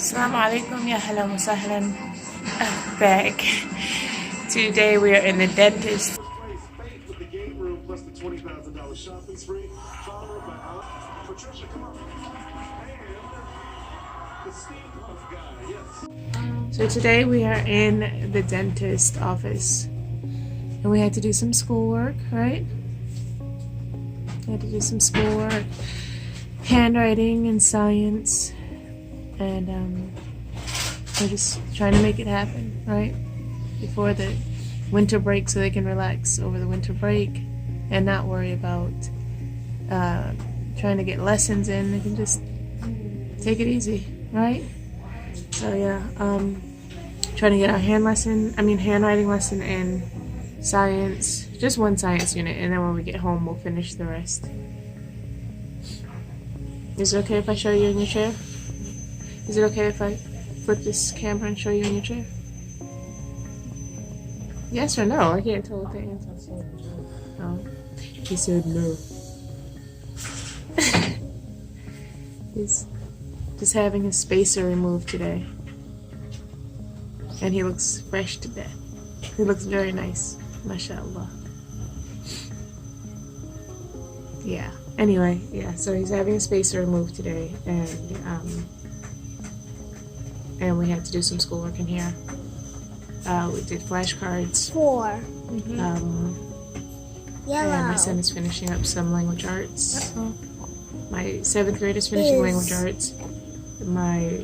Assalamu alaikum, ya halan wa sahlan. Back. Today we are in the dentist. So today we are in the dentist office. And we had to do some schoolwork, right? We had to do some schoolwork, handwriting and science. And we're just trying to make it happen, right? Before the winter break, so they can relax over the winter break and not worry about trying to get lessons in. They can just take it easy, right? So yeah, trying to get our handwriting lesson and science, just one science unit, and then when we get home we'll finish the rest. Is it okay if I show you in your chair? Is it okay if I flip this camera and show you in your chair? Yes or no? I can't tell what the answer is. Oh, he said no. He's just having his spacer removed today. And he looks fresh to death. He looks very nice. MashaAllah. Yeah. Anyway, yeah, so he's having a spacer removed today, and we had to do some schoolwork in here. We did flashcards. 4. Yellow. And my son is finishing up some language arts. My 7th grade is finishing language arts. My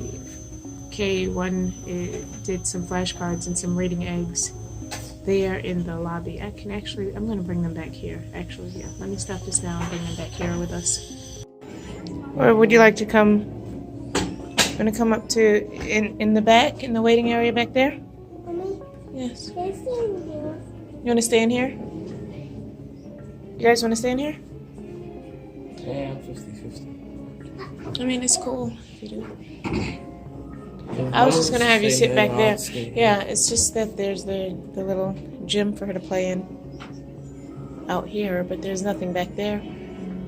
K1 did some flashcards and some reading eggs. They are in the lobby. I'm going to bring them back here. Actually, yeah. Let me stop this now and bring them back here with us. Or would you like to come? I'm going to come up to in the back, in the waiting area back there. Mommy, Yes. can I stay in here? You want to stay in here? You guys want to stay in here? Yeah, 50-50. I mean, it's cool if you do. I was just gonna have you sit back there. Yeah, it's just that there's the little gym for her to play in out here, but there's nothing back there.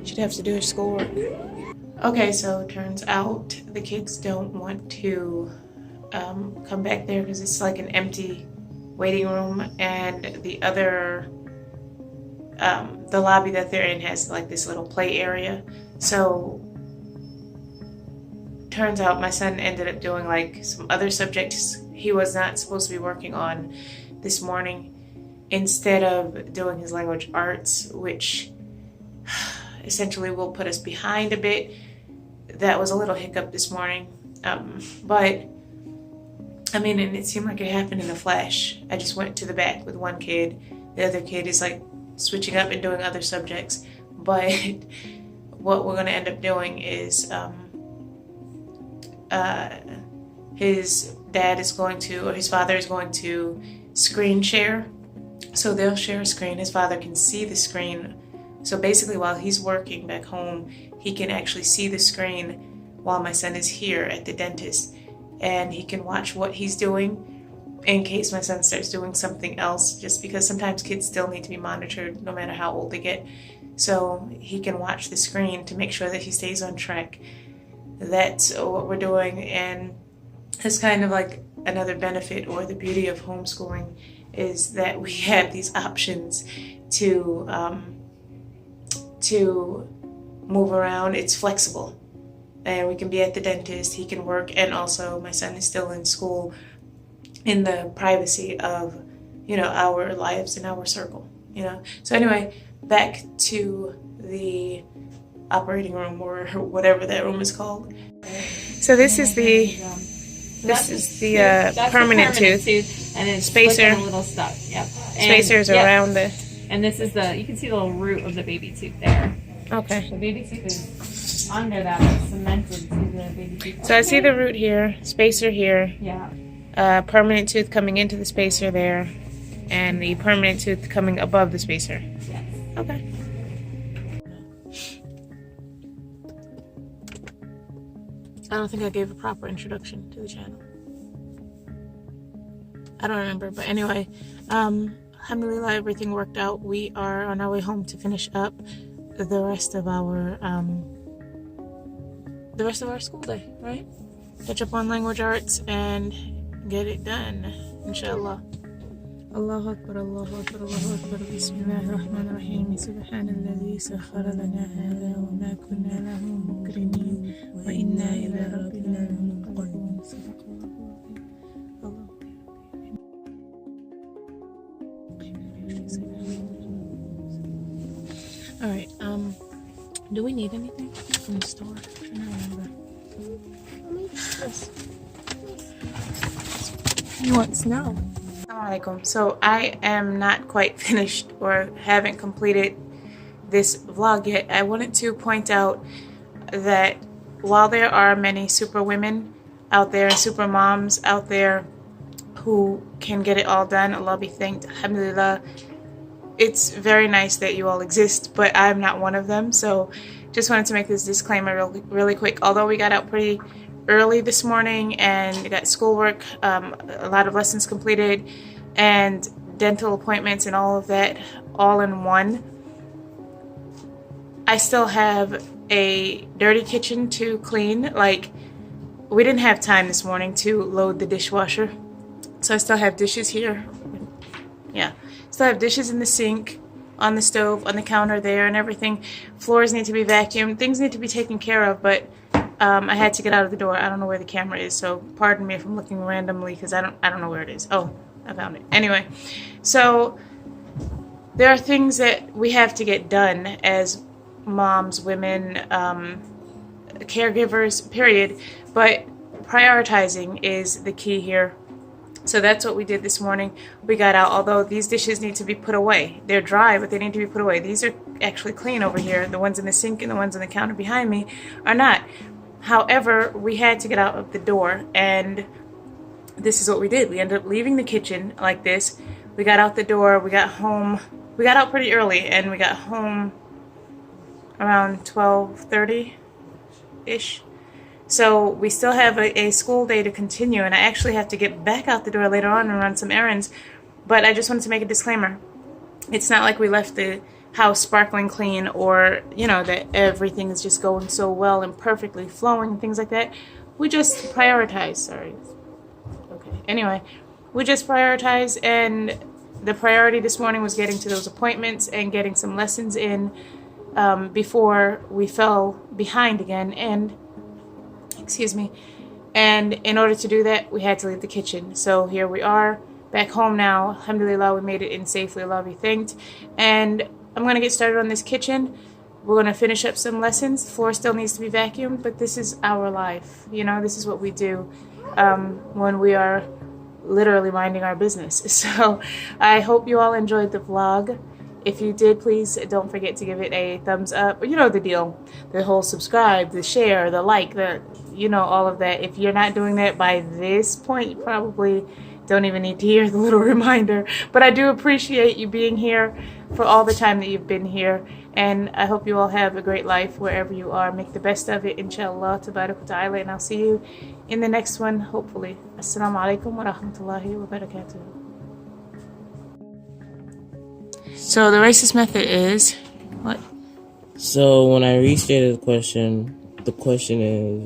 She'd have to do her schoolwork. Okay, so it turns out the kids don't want to come back there because it's like an empty waiting room, and the other the lobby that they're in has like this little play area. So turns out my son ended up doing like some other subjects he was not supposed to be working on this morning instead of doing his language arts, which essentially will put us behind a bit. That was a little hiccup this morning, but I mean, and it seemed like it happened in a flash. I just went to the back with one kid. The other kid is like switching up and doing other subjects, but what we're going to end up doing is his dad is going to, or his father is going to screen share. So they'll share a screen. His father can see the screen. So basically while he's working back home, he can actually see the screen while my son is here at the dentist. And he can watch what he's doing in case my son starts doing something else, just because sometimes kids still need to be monitored no matter how old they get. So he can watch the screen to make sure that he stays on track. That's what we're doing, and it's kind of like another benefit or the beauty of homeschooling is that we have these options to move around. It's flexible, and we can be at the dentist, he can work, and also my son is still in school in the privacy of, you know, our lives and our circle, you know. So anyway, back to the operating room or whatever that room is called. So this is the permanent tooth, and it's spacer. a little stuck. Yep. Spacers around the. And this is you can see the little root of the baby tooth there. Okay. The baby tooth is under that, it's cemented to the baby tooth. So I see the root here, spacer here. Yeah. Permanent tooth coming into the spacer there, and the permanent tooth coming above the spacer. Yes. Okay. I don't think I gave a proper introduction to the channel. I don't remember, but anyway, alhamdulillah, everything worked out. We are on our way home to finish up the rest of our school day, right? catch up on language arts and get it done, inshallah. Allahu Akbar, Allahu Akbar, Allahu Akbar. Bismillahir Rahmanir Rahim. Subhanalladhi sakhara lana hadha wa ma kunna lahu muqrinin wa inna ila rabbina lamunqalibun. Alright, do we need anything from the store? I don't remember. Yes. You want snow? Assalamualaikum. So I am not quite finished or haven't completed this vlog yet. I wanted to point out that while there are many super women out there, super moms out there who can get it all done, Allah be thanked, alhamdulillah, it's very nice that you all exist, but I'm not one of them. So just wanted to make this disclaimer really quick. Although we got out pretty early this morning and got schoolwork, a lot of lessons completed, and dental appointments and all of that all in one, I still have a dirty kitchen to clean. Like, we didn't have time this morning to load the dishwasher, so I still have dishes here. Yeah, still have dishes in the sink, on the stove, on the counter there, and everything. Floors need to be vacuumed, things need to be taken care of, but I had to get out of the door. I don't know where the camera is, so pardon me if I'm looking randomly because I don't know where it is. Oh, I found it. Anyway, so there are things that we have to get done as moms, women, caregivers, period. But prioritizing is the key here. So that's what we did this morning. We got out, although these dishes need to be put away. They're dry, but they need to be put away. These are actually clean over here. The ones in the sink and the ones on the counter behind me are not. However, we had to get out of the door, and this is what we did. We ended up leaving the kitchen like this. We got out the door, we got home. We got out pretty early, and we got home around 12:30-ish. So we still have a school day to continue, and I actually have to get back out the door later on and run some errands. But I just wanted to make a disclaimer. It's not like we left the house sparkling clean, or, you know, that everything is just going so well and perfectly flowing and things like that. We just prioritize. Sorry. Okay. Anyway, we just prioritize, and the priority this morning was getting to those appointments and getting some lessons in before we fell behind again. And excuse me, and in order to do that, we had to leave the kitchen. So here we are back home now. Alhamdulillah, we made it in safely. Allah be thanked. And I'm going to get started on this kitchen. We're going to finish up some lessons. The floor still needs to be vacuumed, but this is our life. You know, this is what we do when we are literally minding our business. So I hope you all enjoyed the vlog. If you did, please don't forget to give it a thumbs up. You know the deal. The whole subscribe, the share, the like, you know, all of that. If you're not doing that by this point, you probably don't even need to hear the little reminder. But I do appreciate you being here for all the time that you've been here. And I hope you all have a great life wherever you are. Make the best of it, inshallah, tabarak wa ta'ala. And I'll see you in the next one, hopefully. Assalamu alaikum wa rahmatullahi wa barakatuh. So the racist method is what? So when I restated the question is,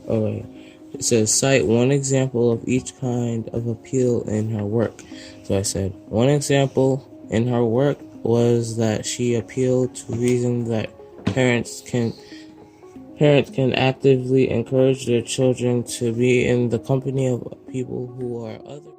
alright, it says cite one example of each kind of appeal in her work. So I said one example in her work was that she appealed to reasons that parents can actively encourage their children to be in the company of people who are other.